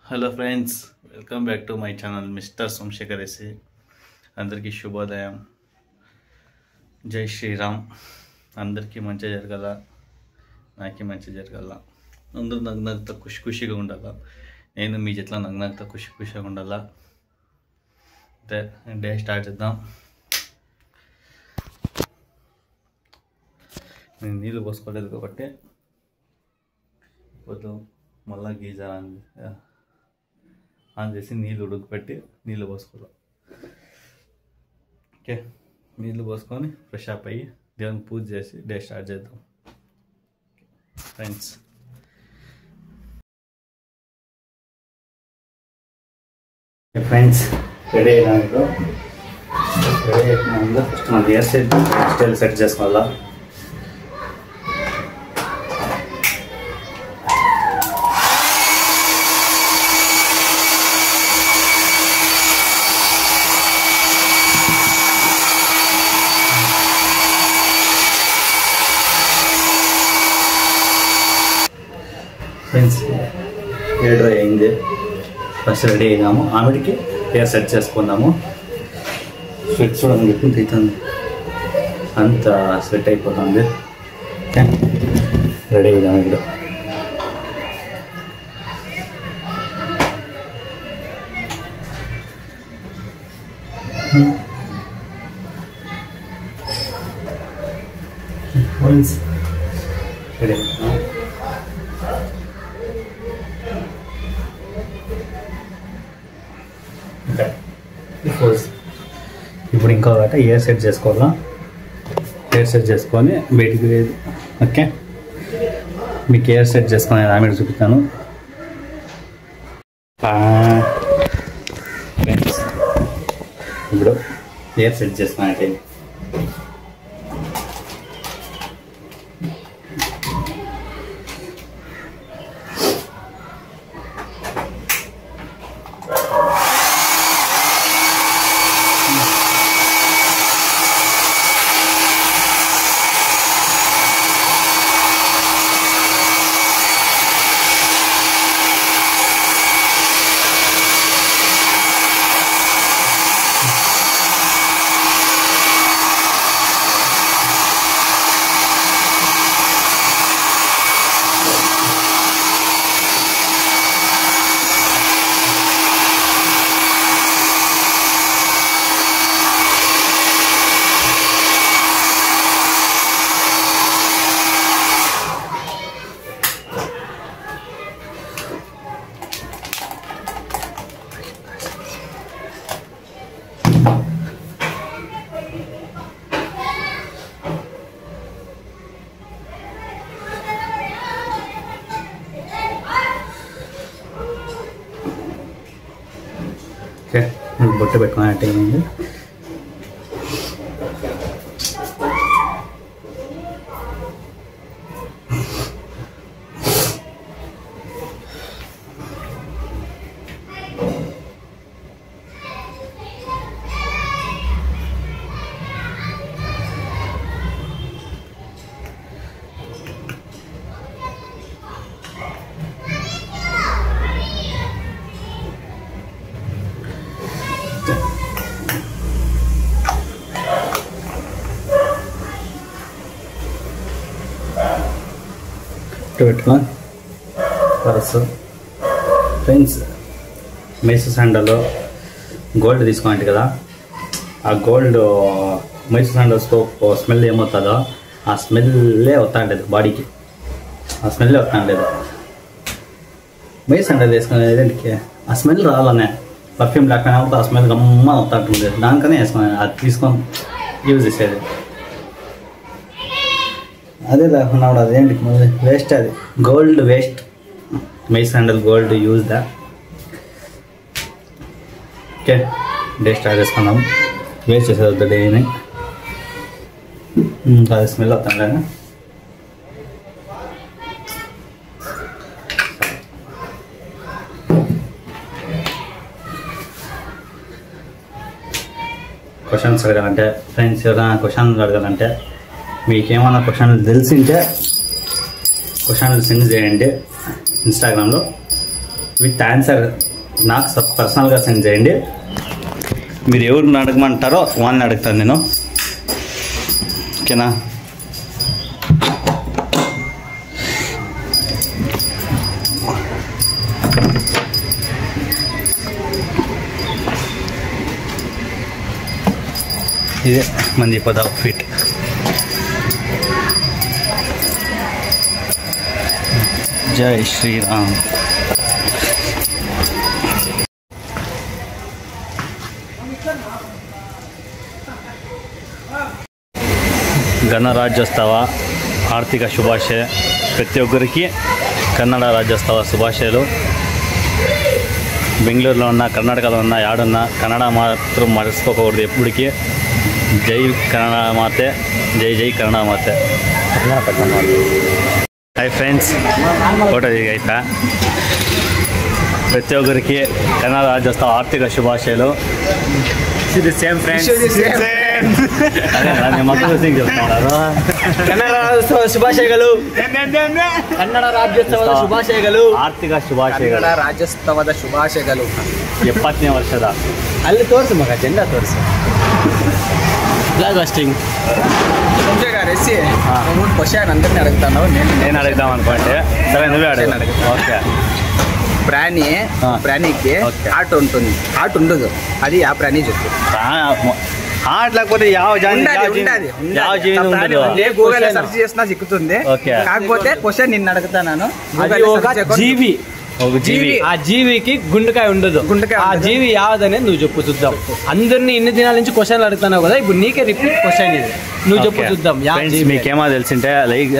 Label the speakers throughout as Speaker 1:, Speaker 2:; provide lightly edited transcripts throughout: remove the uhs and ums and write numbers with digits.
Speaker 1: Hello friends, welcome back to my channel mister Somashekar S A. అందరికీ శుభోదయం. జై శ్రీరామ్. అందరికీ మంచి జరగాల, నాకే మంచి జరగాల, అందరూ నగ్నగ్తో ఖుషిగా ఉండాలా. నేను మీ జట్ల నగ్నగ్తో ఖుషిగా ఉండాలా. డే స్టార్ట్ చేద్దాం. నేను నీళ్ళు పోసుకోలేదు కాబట్టి ఇప్పుడు మళ్ళీ గీజర్ ఆన్ చేసి నీళ్ళు ఉడకపెట్టి నీళ్ళు పోసుకోవాలి. ఓకే, నీళ్ళు పోసుకొని ఫ్రెష్ అప్ అయ్యి దేవునికి పూజ చేసి డే స్టార్ట్ చేద్దాం ఫ్రెండ్స్. రెడీ అయినాక ఫస్ట్ మన హెయిర్ స్టైల్ సెట్ చేసుకోవాలా. ఫ్రెండ్స్, హెయిర్ డ్రై అయింది. ఫస్ట్ రెడీ అయినాము. ఆమెడికి హెయిర్ సెట్ చేసుకుందాము. స్వెట్ చూడండి ఎక్కువ అవుతుంది, అంత స్వెట్ అయిపోతుంది. రెడీ అయిదాము. ఇప్పుడు ఫ్రెండ్స్ రెడీ. ఇప్పుడు ఇంకో గట్ట హెయిర్ సెట్ చేసుకోవాలా. హెయిర్ సెట్ చేసుకొని బయటికి లేదు. ఓకే, మీకు హెయిర్ సెట్ చేసుకొని ఆమె చూపిస్తాను. ఫ్రెండ్స్, ఇప్పుడు హెయిర్ సెట్ చేసుకున్నట్టే బొట్టు పెట్టుకున్నట్టు ఏమైంది. పెట్టుకో పరసు. ఫ్రెండ్స్, మైసూర్ శాండల్లో గోల్డ్ తీసుకోండి కదా, ఆ gold Mysore sandal soap smell ఏమవుతుందో ఆ స్మెల్లే వస్తాండేది బాడీకి. ఆ స్మెల్లే వస్తాండేది. మైసూర్ శాండల్ వేసుకునేది ఆ స్మెల్ రావాలనే. పర్ఫ్యూమ్ లేకపోయినా ఆ స్మెల్ గమ్మ వస్తుంటుంది. దానికనే వేసుకునేది. అది తీసుకొని యూజ్ చేసేది. అదే లేకుండా అదేంటి వేస్ట్, అది gold waste. Mysore sandal gold use దా. ఓకే, డే స్టార్ట్ చేసుకున్నాము. వేస్ట్ చేసేది డేని. అది స్మెల్ అవుతాం. క్వశ్చన్స్ అడగాలంటే ఫ్రెండ్స్, ఎవరైనా క్వశ్చన్స్ అడగాలంటే మీకేమైనా క్వశ్చన్లు తెలిసింటే క్వశ్చన్లు సెండ్ చేయండి ఇన్స్టాగ్రామ్లో. విత్ ఆన్సర్ నాకు పర్సనల్గా సెండ్ చేయండి. మీరు ఎవరిని అడగమంటారో వాళ్ళని అడుగుతాను నేను. ఓకేనా? ఇదే మంది పద ఫిట్. జై శ్రీరామ్. గణరాజ్యోత్సవ ఆర్థిక శుభాశయ ప్రతి ఒక్కరికి కన్నడ రాజ్యోత్సవ శుభాశయాలు. బెంగళూరులో ఉన్న, కర్ణాటకలో ఉన్న, యాడున్నా కన్నడ మాత్రం మర్చిపోకూడదు ఎప్పటికీ. జై కన్నడ మాతే, జై జై కన్నడ మాతే. హాయ్ ఫ్రెండ్స్, ఫోటో దిగైతా. ప్రతి ఒక్కరికి కన్నడ రాజ్యోత్సవ ఆర్థిక శుభాశయాలు. సేమ్ ఫ్రెండ్స్,
Speaker 2: కన్నడ రాజ్యోత్సవ శುಭಾಶಯಗಳು. ಕನ್ನಡ ರಾಜ್ಯೋತ್ಸವದ ಶುಭಾಶಯಗಳು.
Speaker 1: ಆರ್ಥಿಕ ಶುಭಾಶಯಗಳು.
Speaker 2: ಕನ್ನಡ ರಾಜ್ಯೋತ್ಸವದ ಶುಭಾಶಯಗಳು.
Speaker 1: 70ನೇ ವರ್ಷದ
Speaker 2: ಅಲ್ಲಿ ತೋರಿಸು ಮಗ, ಜೆಂಡಾ ತೋರಿಸು. ఫ్లాగ్ హోస్టింగ్ గారేసి క్వశ్చన్ అందరినీ అడుగుతాను.
Speaker 1: నేను అడుగుదాం అనుకోండి. సరే, నువ్వే అడుగు. ఓకే.
Speaker 2: ప్రాణికి హార్ట్ ఉంటుంది, హార్ట్ ఉండదు, అది ఆ ప్రాణి చెప్పు.
Speaker 1: హార్ట్ లేకపోతే
Speaker 2: గూగుల్ సెర్చ్ చేసినా చిక్కుతుంది. కాకపోతే క్వశ్చన్ నిన్ను అడుగుతాను. జీవి, ఆ జీవికి గుండెకాయ ఉండదు. ఆ జీవి యావదనేది నువ్వు చెప్పు చూద్దాం. అందరినీ ఇన్ని దినాల నుంచి క్వశ్చన్లు అడుగుతున్నావు కదా, ఇప్పుడు నీకే రిపీట్ క్వశ్చన్ ఇది. నువ్వు చెప్పు చూద్దాం.
Speaker 1: మీకేమో తెలిసింటే లైక్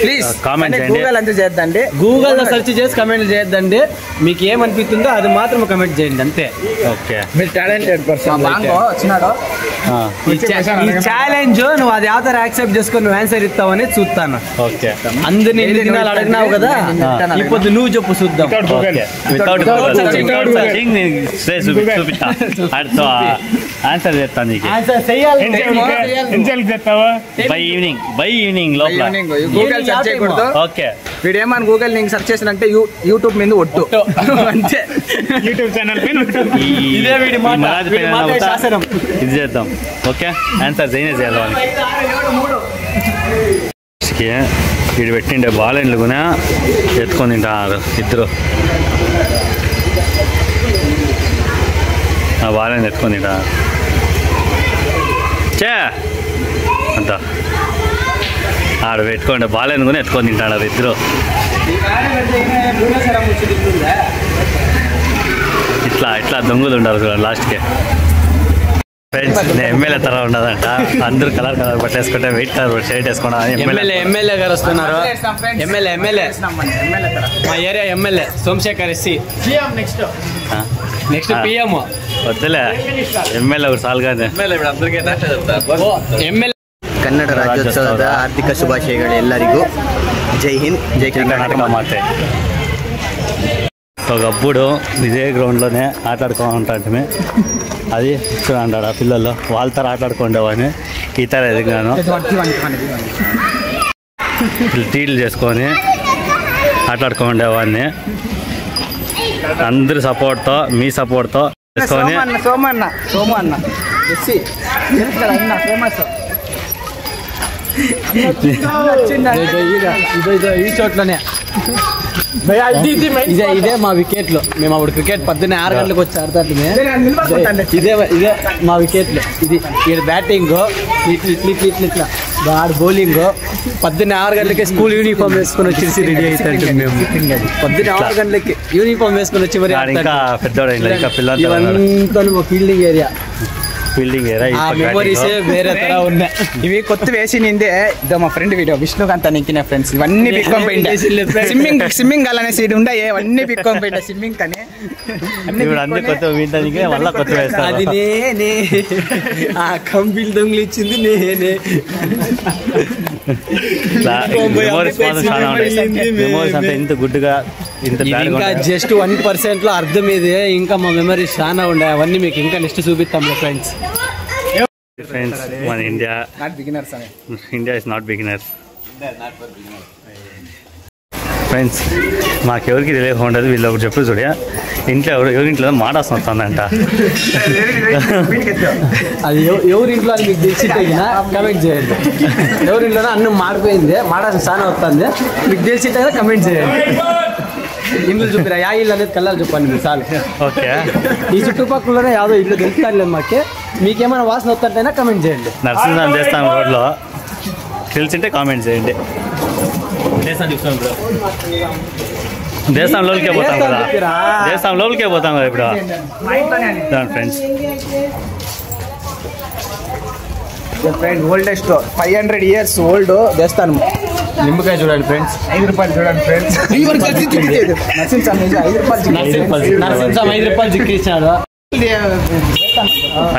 Speaker 2: ప్లీజ్
Speaker 1: కామెంట్ చేయండి.
Speaker 2: గూగుల్ అంతా చేద్దండి, గూగుల్ లో సెర్చ్ చేసి కమెంట్ చేయొద్దండి. మీకు ఏమనిపిస్తుందో అది మాత్రం కమెంట్ చేయండి, అంతే.
Speaker 1: ఓకే,
Speaker 2: మీరు టాలెంటెడ్ పర్సన్. వచ్చినాడు ఈ ఛాలెంజ్, నువ్వు అది ఆధార్ యాక్సెప్ట్ చేసుకొని నువ్వు ఆన్సర్ ఇస్తావని చూస్తాను.
Speaker 1: ఓకే,
Speaker 2: అందరినీ ఎన్ని దినాలు అడిగినావు కదా, ఇప్పుడు నువ్వు చెప్పు చూద్దాం.
Speaker 1: ఆన్సర్ చేస్తాను నీకు. బై ఈవినింగ్ లోపల
Speaker 2: గూగుల్ సెర్చ్ చేయకూడదు.
Speaker 1: ఓకే,
Speaker 2: వీడేమని గూగుల్ లింక్ సెర్చ్ చేసినంటే యూట్యూబ్ మీద ఒట్టు అంతే. యూట్యూబ్ ఛానల్
Speaker 1: ఇది చేద్దాం. ఓకే, ఆన్సర్ చేయాలి. వీడు పెట్టిండే బాలెండ్లు కూడా ఎత్తుకొని తింటారు ఇద్దరు. ఆ బాలెండ్ ఎత్తుకొని తింటారు. అంతా ఆడ పెట్టుకోండి, బాలెండ్ కూడా ఎత్తుకొని తింటాడు ఇద్దరు. ఇట్లా దొంగలు ఉండాలి చూడండి లాస్ట్కి. ఫ్రెండ్స్, నేను ఎమ్మెల్యే తర ఉండదంట. అందరూ కలర్ పట్టేసుకుంటే వెయిట్ కలర్ షర్ట్ వేసుకున్నా.
Speaker 2: ఎమ్మెల్యే గారు వస్తున్నారు. ఎమ్మెల్యే మా area MLA Somashekar S C. Next PM
Speaker 1: వద్దులే, ఎమ్మెల్యే ఒకటి సాల్గానే.
Speaker 2: ఎమ్మెల్యే. ಕನ್ನಡ ರಾಜ್ಯೋತ್ಸವದ ಆರ್ಥಿಕ ಶುಭಾಶಯಗಳು ಎಲ್ಲರಿಗೂ. జై హింద్, జై కర్ణాటక
Speaker 1: మాతే. ఒకప్పుడు ఇదే గ్రౌండ్లోనే ఆటాడుకోమంటే అది ఇక్కడ అంటాడు ఆ పిల్లలు వాళ్ళతో ఆటాడుకుండేవాడిని. ఈతర ఎదిగాను, టీలు చేసుకొని ఆటాడుకుండేవాడిని. అందరి సపోర్ట్తో, మీ సపోర్ట్తో చేసుకొని.
Speaker 2: ఈ చోట్లనే ఇదే మా వికెట్లు. మేము అప్పుడు క్రికెట్ 6 గంటలకు వచ్చి ఆడతాంటే ఇదే మా వికెట్లు. ఇది ఇక్కడ బ్యాటింగ్, ఇట్లా ఆడు బౌలింగ్. 6 గంటలకి స్కూల్ యూనిఫామ్ వేసుకొని వచ్చేసి రెడీ అవుతాంటే మేము. 6 గంటలకి యూనిఫామ్ వేసుకొని వచ్చి మరి ఇవంతా ఫీల్డింగ్ ఏరియా. మెమోరీస్ వేరే తర ఉన్నాయి. ఇవి కొత్త వేసిందే. ఇదో మా ఫ్రెండ్ వీడియో విష్ణుకాంత్ నింకిన ఫ్రెండ్స్. ఇవన్నీ పిక్కొని పోయిండే. స్విమ్మింగ్ అలానే సీడ్ ఉండే, ఇవన్నీ పిక్కొని పోయిండే స్విమ్మింగ్ కానీ. అది నేనే ఆ కంపెనీ దొంగలు ఇచ్చింది నేనే.
Speaker 1: ఇంత గుడ్డుగా
Speaker 2: ఇంకా జస్ట్ 1% లో అర్థం ఇది. ఇంకా మా మెమరీస్ చాలా ఉన్నాయి. అవన్నీ మీకు ఇంకా నెక్స్ట్ చూపిస్తాం ఫ్రెండ్స్.
Speaker 1: మన India
Speaker 2: not beginners.
Speaker 1: India is not beginners. Friends మాకెవరికి తెలియకుండా ఉండదు. వీళ్ళు ఒకటి చెప్పు చూడ, ఇంట్లో ఎవరింట్లో మాట వస్తుందంట.
Speaker 2: అది ఎవరింట్లో అని మీకు తెలిసి తగిన కమెంట్ చేయండి. ఎవరింట్లో అన్నం మాడిపోయింది, మాడాల్సిన సాన వస్తుంది, మీకు తెలిసి తగిన కమెంట్ చేయండి. ఇల్లు చూపిరా, యా ఇల్లు అనేది కళ్ళాలు చెప్పండి మీరు చాలు.
Speaker 1: ఓకే,
Speaker 2: ఈ చుట్టుపక్కలనే యాదో ఇల్లు తెలుస్తారులే మాకే. మీకేమైనా వాసన వస్తుంటైనా కమెంట్ చేయండి.
Speaker 1: నరసింహం చేస్తాను రోడ్లో, తెలిసింటే కామెంట్ చేయండి. దేశం లోపలికే పోతాం కదా, దేశం లోపలికే పోతాం కదా ఇప్పుడు friends.
Speaker 2: Friend oldest 500 years old దేవస్థానం. నిమ్మకాయ చూడండి ఫ్రెండ్స్, 5 రూపాయలు చూడండి ఫ్రెండ్స్. నరసింహం 5 రూపాయలు చిక్కించాడు.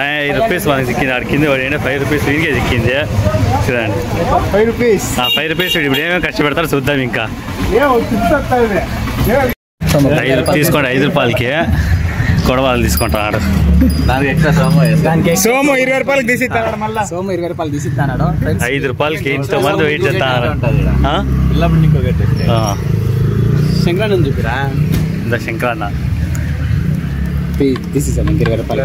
Speaker 1: 5 రూపీస్ మనకి చిక్కింది. ఆడ కింద పడి 5 రూపీస్ వీరికే చిక్కింది చూడండి.
Speaker 2: 5 రూపీస్,
Speaker 1: 5 రూపీస్ ఇప్పుడు ఏమేమి ఖర్చు పెడతారో చూద్దాం. ఇంకా 5 తీసుకోండి, 5 రూపాయలకి కొడవాళ్ళు తీసుకుంటాడు.
Speaker 2: సోము 20 రూపాయలు తీసిస్తాడు. మళ్ళీ సోము 20 రూపాయలు తీసిస్తాడు.
Speaker 1: 5 రూపాయలకి ఇంతమంది వెయిట్ చేస్తాను.
Speaker 2: శంకరాన్ని చూపిరా,
Speaker 1: ఇంత శంకరన్న
Speaker 2: తీసిస్తాను 20 రూపాయలు.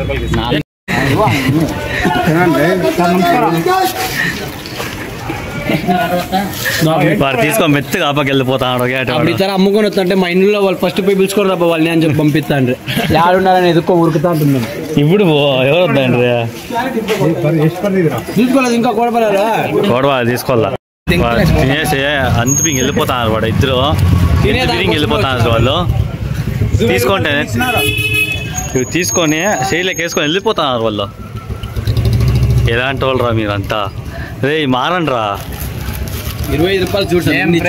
Speaker 1: వాడు తీసుకొని మెత్తగా ఆపకి వెళ్ళిపోతాడు.
Speaker 2: అమ్ముకొని వస్తుంటే మా ఇంట్లో వాళ్ళు ఫస్ట్ పోయి పిలుచుకొని రాబో వాళ్ళని అని చెప్పి పంపిస్తాండ్రి. యాడున్నారని ఎదుకో ఉరుకుతా ఉంటున్నాను.
Speaker 1: ఇప్పుడు ఎవరు వద్దండి
Speaker 2: తీసుకోలేదు, ఇంకా
Speaker 1: గొడవ తీసుకోవాలా. తినేసి అంత వెళ్ళిపోతాను వాడు. ఇద్దరు వెళ్ళిపోతాను వాళ్ళు. తీసుకుంటే తీసుకొని శైలికి వేసుకొని వెళ్ళిపోతున్నారు వాళ్ళు. ఎలాంటి వాళ్ళు రా మీరంతా, రే మారండి రా.
Speaker 2: 25 రూపాయలు చూడండి.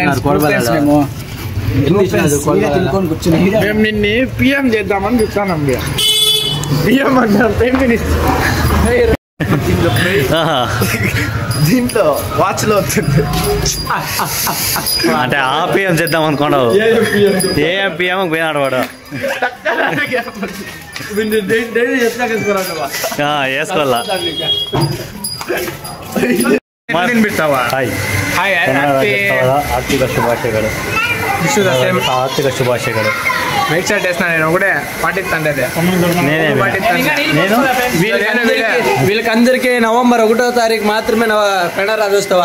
Speaker 2: మేము నిన్ను పిఎం చేద్దామని చూస్తాను. పిఎం దీంట్లో వాచ్ లో వచ్చింది
Speaker 1: అంటే ఆ పిఎం చేద్దాం అనుకున్నావు. ఏం పిఎం పోయినాడు వాడు. వేసుకోవాలా. ఆర్థిక శుభాశయಗಳು. ఆర్థిక శుభాశయಗಳು.
Speaker 2: మైక్ సెట్ వేసిన నేను ఒకటే పాటిస్తాను. వీళ్ళకందరికీ నవంబర్ 1వ తారీఖు మాత్రమే కన్నడ రాజ్యోత్సవ.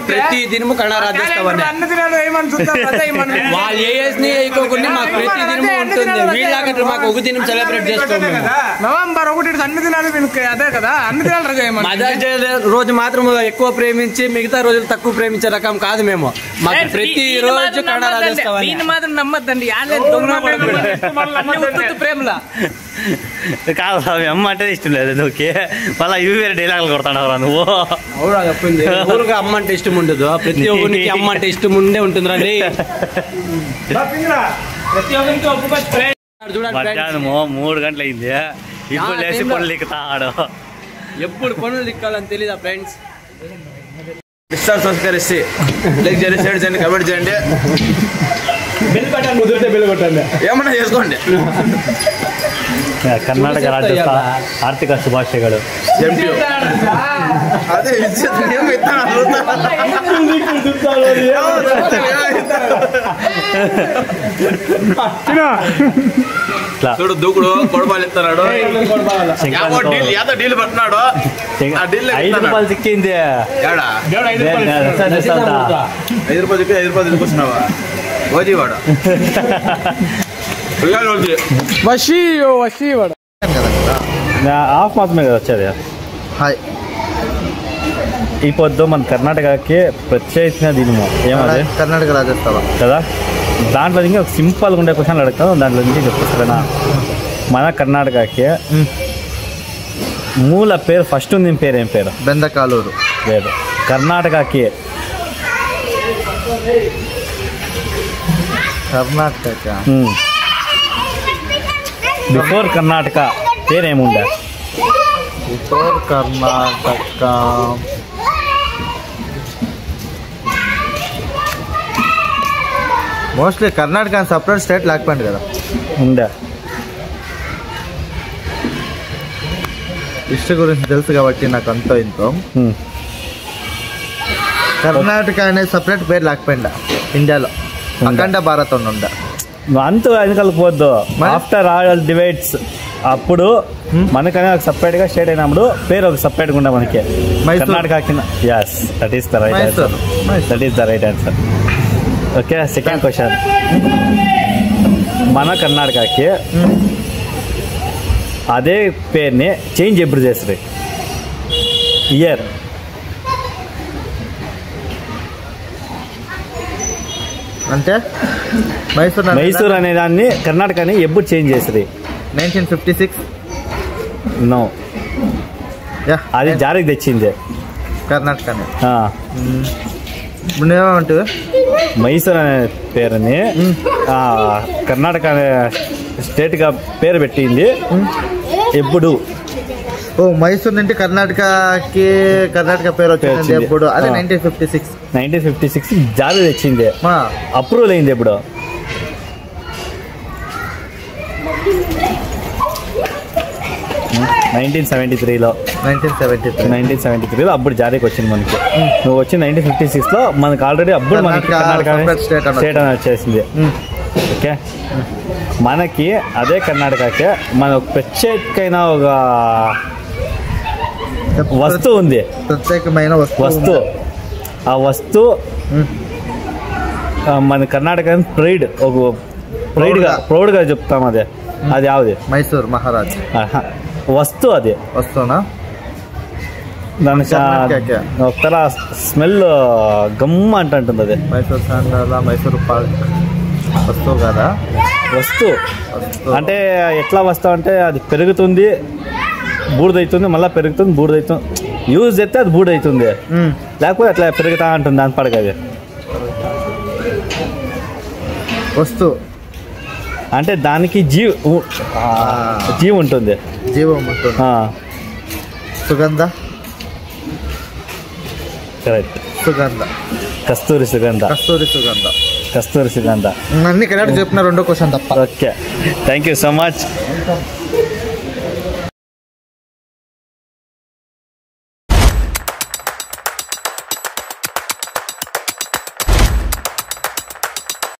Speaker 2: ప్రతి దినము కన్నడ రాజ్యోత్సవ. వాళ్ళు ఏఎస్ని వేయకోకుండా మాకు ప్రతి దినము ఉంటుంది. వీళ్ళకి మాకు ఒక దినం సెలబ్రేట్ చేసుకోండి. నవంబర్ 1 అన్ని దినాలు అదే కదా, అన్ని దినాలు మదర్స్ డే రోజు మాత్రం ఎక్కువ ప్రేమించి మిగతా రోజులు తక్కువ ప్రేమించే రకం కాదు మేము. మాకు ప్రతి రోజు కన్నడ రాజ్యోత్సవ మాత్రం నమ్మద్దండి. ప్రేమలా
Speaker 1: కాదు, అవి అమ్మ అంటే ఇష్టం లేదు నువ్వుకి. మళ్ళీ ఇవి వేరే డైలాగులు కొడతాడు నువ్వు.
Speaker 2: అవునా చెప్పింది. ఊరికి అమ్మ అంటే ఇష్టం ఉండదు, ప్రతి ఒక్కరికి అమ్మ అంటే ఇష్టం ఉండే ఉంటుంది రండి.
Speaker 1: మధ్యాహ్నము 3 గంటలు అయింది. ఇప్పుడు లేచి పనులు దిక్కుతాడు.
Speaker 2: ఎప్పుడు పనులు దిక్కాలని తెలీదా ఫ్రెండ్స్?
Speaker 3: సంస్కరిస్తే లైక్ చేయండి, షేర్ చేయండి, కమెంట్ చేయండి,
Speaker 2: కుదిరితే బిల్ కొట్టండి,
Speaker 3: ఏమన్నా చేసుకోండి.
Speaker 1: కర్ణాటక రాజ్యోత్సవ ఆర్థిక శుభాశయಗಳು.
Speaker 3: అదే చూడు దూకుడు కొడబాలు ఇస్తున్నాడు. డీల్ పట్టినాడు.
Speaker 1: 5 రూపాయలు సిక్కింది.
Speaker 3: 5 రూపాయలు చిక్కి 5 రూపాయలు తీసుకొచ్చినావా ఓజీవాడ.
Speaker 1: ఆఫ్ మాత్రమే కదా వచ్చేది.
Speaker 3: హాయ్,
Speaker 1: ఈ పొద్దు మన కర్ణాటకకి ప్రత్యేకించిన దినము ఏమది?
Speaker 3: కర్ణాటక రాజ్యోత్సవ
Speaker 1: కదా. దాంట్లో ఇంకా ఒక సింపుల్గా ఉండే క్వశ్చన్లు అడుగుతాను, దాంట్లో నుంచి చెప్తాను. మన కర్ణాటకకి మూల పేరు ఫస్ట్ ఉంది పేరు ఏం పేరు?
Speaker 3: బెందకాలూరు.
Speaker 1: లేదు, కర్ణాటకకి బిఫోర్ కర్ణాటక పేరేముండే?
Speaker 3: Before Karnataka mostly Karnataka separate state లేకపోయింది కదా.
Speaker 1: ఉండే.
Speaker 3: హిస్టరీ గురించి తెలుసు కాబట్టి నాకు అంతో ఇంతో. కర్ణాటక అనేది సపరేట్ పేరు లేకపోయిందా ఇండియాలో? అఖండ భారత్ ఉండ
Speaker 1: అంత వెనకాలపోద్దు. ఆఫ్టర్ ఆల్ డివైడ్స్ అప్పుడు మనకనే ఒక సపరేట్గా స్టేట్ అయినప్పుడు పేరు ఒక సపరేట్గా ఉండే మనకి కర్ణాటక కింద. Yes, that is the right answer. That is the right answer. Okay, second question. మన కర్ణాటకకి అదే పేరుని చేంజ్ ఎప్పుడు చేస్తారు? ఇయర్.
Speaker 3: అంటే
Speaker 1: మైసూర్ అనే దాన్ని కర్ణాటకని ఎప్పుడు చేంజ్ చేస్తుంది?
Speaker 3: 1956.
Speaker 1: నో, అది జారికి తెచ్చింది
Speaker 3: కర్ణాటకని.
Speaker 1: ఇప్పుడు మైసూర్ అనే పేరుని కర్ణాటక అనే స్టేట్గా పేరు పెట్టింది ఎప్పుడు?
Speaker 3: ఓ, మైసూర్ నుండి కర్ణాటక పేరు వచ్చింది ఎప్పుడు? అదే 1956.
Speaker 1: 1956 జారీ తెచ్చింది. అప్రూవల్ అయింది ఎప్పుడు? 1973లో. 1973లో అప్పుడు జారీకి వచ్చింది మనకి. నువ్వు వచ్చి 1956లో మనకి ఆల్రెడీ అప్పుడు మనకి కర్ణాటక స్టేట్ అని వచ్చేసింది. ఓకే, మనకి అదే కర్ణాటకకే మన ప్రత్యేకమైన ఒక వస్తువు ఉంది.
Speaker 3: ప్రత్యేకమైన
Speaker 1: వస్తువు. ఆ వస్తువు మన కర్ణాటక ప్రైడ్, ఒక ప్రౌడ్గా చెప్తాం. అది యావది?
Speaker 3: మైసూర్ మహారాజ్
Speaker 1: వస్తువు. అది
Speaker 3: వస్తువునా?
Speaker 1: దానికి ఒకతర స్మెల్ గమ్మ అంటుంది. అది
Speaker 3: మైసూర్ శాండల్, మైసూర్ పాక్ వస్తువు కదా?
Speaker 1: వస్తువు అంటే ఎట్లా వస్తువు అంటే అది పెరుగుతుంది, బూడిదవుతుంది, మళ్ళీ పెరుగుతుంది, బూడిదవుతుంది. యూజ్ చేస్తే అది బూడిదవుతుంది, లేకపోతే అట్లా పెరుగుతా ఉంటుంది. దాని పడక అది
Speaker 3: వస్తువు
Speaker 1: అంటే దానికి జీవం ఉంటుంది.
Speaker 3: జీవం ఉంటుంది. సుగంధ.
Speaker 1: కరెక్ట్.
Speaker 3: సుగంధ.
Speaker 1: కస్తూరి సుగంధ.
Speaker 3: అన్ని కరెక్ట్ చెప్పిన. రెండో క్వశ్చన్ తప్ప.
Speaker 1: Okay, thank you so much.